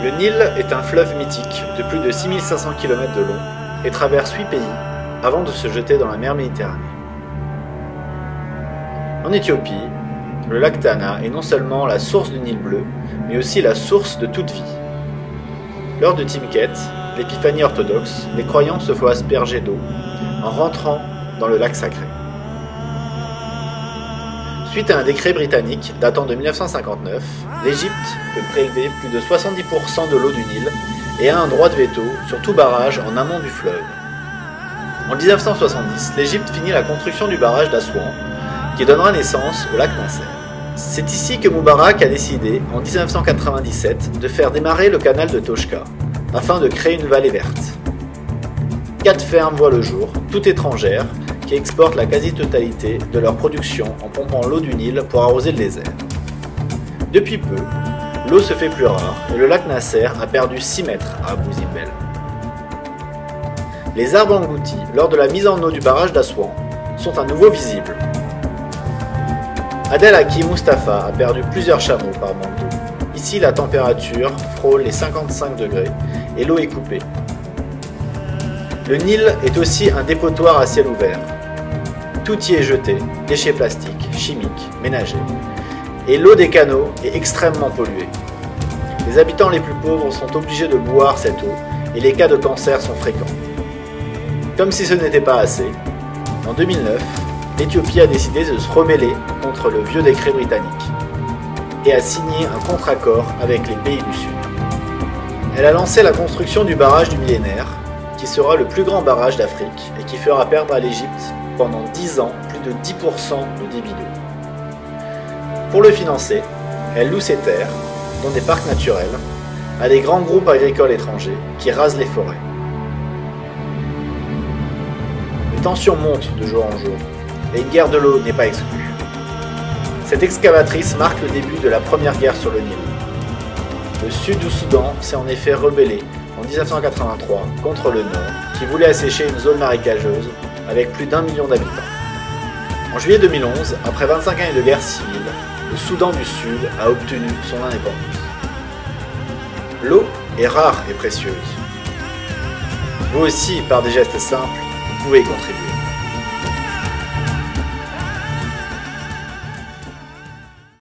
Le Nil est un fleuve mythique de plus de 6500 km de long et traverse 8 pays avant de se jeter dans la mer Méditerranée. En Éthiopie, le lac Tana est non seulement la source du Nil bleu, mais aussi la source de toute vie. Lors de Timket, l'épiphanie orthodoxe, les croyants se font asperger d'eau en rentrant dans le lac sacré. Suite à un décret britannique datant de 1959, l'Égypte peut prélever plus de 70% de l'eau du Nil et a un droit de veto sur tout barrage en amont du fleuve. En 1970, l'Égypte finit la construction du barrage d'Assouan, qui donnera naissance au lac Nasser. C'est ici que Moubarak a décidé, en 1997, de faire démarrer le canal de Toshka, afin de créer une vallée verte. 4 fermes voient le jour, toutes étrangères, qui exportent la quasi-totalité de leur production en pompant l'eau du Nil pour arroser le désert. Depuis peu, l'eau se fait plus rare et le lac Nasser a perdu 6 mètres à Abu Simbel. Les arbres engloutis lors de la mise en eau du barrage d'Assouan sont à nouveau visibles. Adel Hakim Mustafa a perdu plusieurs chameaux par manque d'eau. Ici, la température frôle les 55 degrés et l'eau est coupée. Le Nil est aussi un dépotoir à ciel ouvert. Tout y est jeté, déchets plastiques, chimiques, ménagers. Et l'eau des canaux est extrêmement polluée. Les habitants les plus pauvres sont obligés de boire cette eau et les cas de cancer sont fréquents. Comme si ce n'était pas assez, en 2009, l'Éthiopie a décidé de se rebeller contre le vieux décret britannique et a signé un contre-accord avec les pays du Sud. Elle a lancé la construction du barrage du millénaire, qui sera le plus grand barrage d'Afrique et qui fera perdre à l'Égypte pendant 10 ans plus de 10% de débit d'eau. Pour le financer, elle loue ses terres, dont des parcs naturels, à des grands groupes agricoles étrangers qui rasent les forêts. Les tensions montent de jour en jour, et une guerre de l'eau n'est pas exclue. Cette excavatrice marque le début de la première guerre sur le Nil. Le sud du Soudan s'est en effet rebellé en 1983 contre le Nord, qui voulait assécher une zone marécageuse avec plus d'1 million d'habitants. En juillet 2011, après 25 années de guerre civile, le Soudan du Sud a obtenu son indépendance. L'eau est rare et précieuse. Vous aussi, par des gestes simples, vous pouvez y contribuer.